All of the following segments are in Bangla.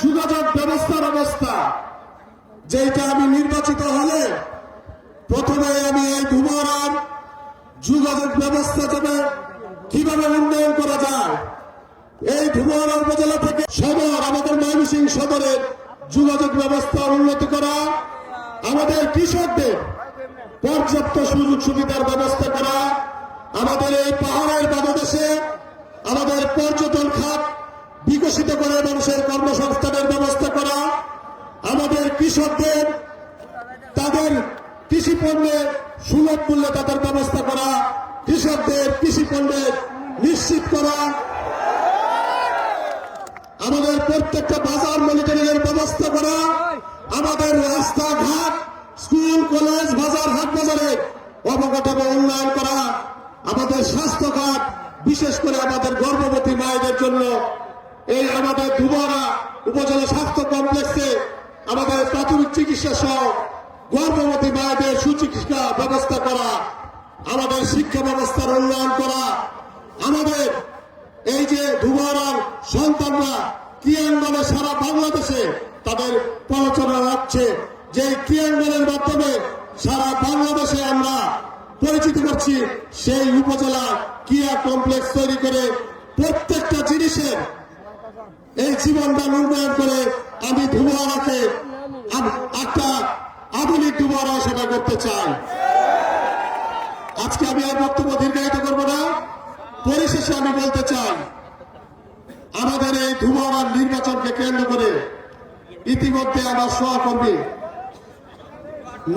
যোগাযোগ ব্যবস্থার অবস্থা, যেটা আমি নির্বাচিত হলে প্রথমে আমি এই ধুমারাম যোগাযোগ ব্যবস্থা যাবে কিভাবে উন্নয়ন করা যায়, এই ধুমারাম উপজেলা থেকে সদর আমাদের ময়মনসিংহ সদরের যোগাযোগ ব্যবস্থা উন্নতি করা, আমাদের কৃষকদের পর্যাপ্ত সুযোগ সুবিধার ব্যবস্থা করা, আমাদের এই পাহাড়ের পাদদেশে আমাদের পর্যটন খাত বিকশিত করে মানুষের কর্মসংস্থানের ব্যবস্থা করা, আমাদের কৃষকদের তাদের কৃষি পণ্যের সুলভ মূল্যে তাদের ব্যবস্থা করা, কৃষকদের কৃষি পণ্যের নিশ্চিত করা, আমাদের প্রত্যেকটা বাজার মনিটরিংয়ের ব্যবস্থা করা, আমাদের রাস্তাঘাট স্কুল কলেজ বাজার হাট বাজারের অবকাঠামো উন্নয়ন করা, আমাদের স্বাস্থ্য খাত বিশেষ করে আমাদের গর্ভবতী মায়েদের জন্য এই আমাদের ধুমারা উপজেলা স্বাস্থ্য কমপ্লেক্সে আমাদের প্রাথমিক চিকিৎসা সহ গর্ভবতী মায়েদের সুচিকিৎসা ব্যবস্থা করা, আমাদের শিক্ষা ব্যবস্থার উন্নয়ন করা, আমাদের এই যে ধুমারার সন্তানরা ক্রিয়াঙ্গনে সারা বাংলাদেশে তাদের পৌঁছানো হচ্ছে, যে ক্রিয়াঙ্গনের মাধ্যমে সারা বাংলাদেশে আমরা পরিচিত করছি, সেই উপজেলা ক্রিয়া কমপ্লেক্স তৈরি করে প্রত্যেকটা জিনিসের এই জীবনদান উন্নয়ন করে আমি ধুমারাকে একটা আধুনিক ধুমারা সেটা করতে চাই। আজকে আমি আর বক্তব্য দীর্ঘায়িত করব না, পরিশেষে আমি বলতে চাই আমাদের এই ধুমারার নির্বাচনকে কেন্দ্র করে ইতিমধ্যে আমার সহকর্মী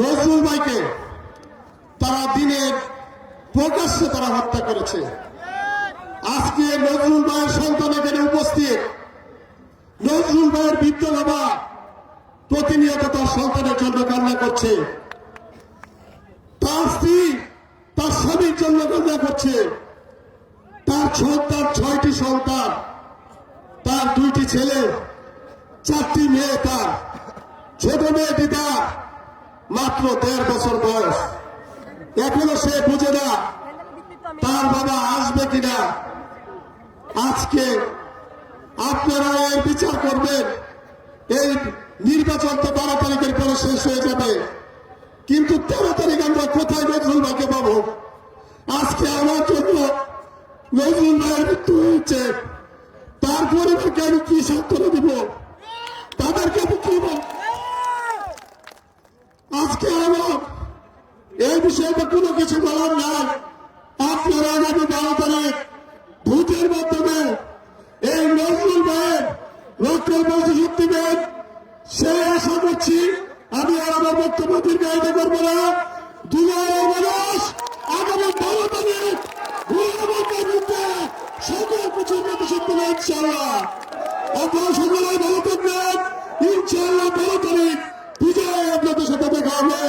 নজরুল ভাইকে তারা দিনের প্রকাশ্যে তারা হত্যা করেছে। আজকে নজরুল ভাইয়ের সন্তান এখানে উপস্থিত, নজরুল ভাইয়ের বৃদ্ধ বাবা প্রতিনিয়ত তার সন্তানের জন্য কান্না করছে, তার স্ত্রী তার স্বামীর জন্য কান্না করছে, তার 6টি সন্তান, তার 2টি ছেলে, 4টি মেয়ে, তার ছোট মেয়েটি তার মাত্র 1.5 বছর বয়স, এখনো সে বুঝে না তার বাবা আসবে কিনা। আজকে আপনারা এর বিচার করবেন, এই নির্বাচন তো 12 তারিখের পরে শেষ হয়ে যাবে, কিন্তু 13 তারিখ আমরা কোথায় নজরুল ভাইকে পাবো? আজকে আমার জন্য নজরুল ভাইয়ের মৃত্যু হয়েছে, তার পরিবারকে আমি কি সান্ত্বনা দিব, তাদেরকে আমি কি বলব? আজকে আমার এই বিষয়টা কোনো কিছু বলার নাই। আপনারা আগামী 12 তারিখ ভোটের মাধ্যমে এই নজরুল ভাইয়ের রক্তের প্রতিশোধ দিবেন, সে আশা করছি। আমি আর আমার বক্তব্য দীর্ঘায়িত করবো না। দুনিয়ার মানুষ আগামী 12 তারিখ সকল কিছুর প্রতিশোধ দেবে ইনশাআল্লাহ। আপনারা সকলে ভালো থাকবেন, ইনশাআল্লাহ 12 তারিখ বিজয় আপনাদের সাথে দেখা হবে।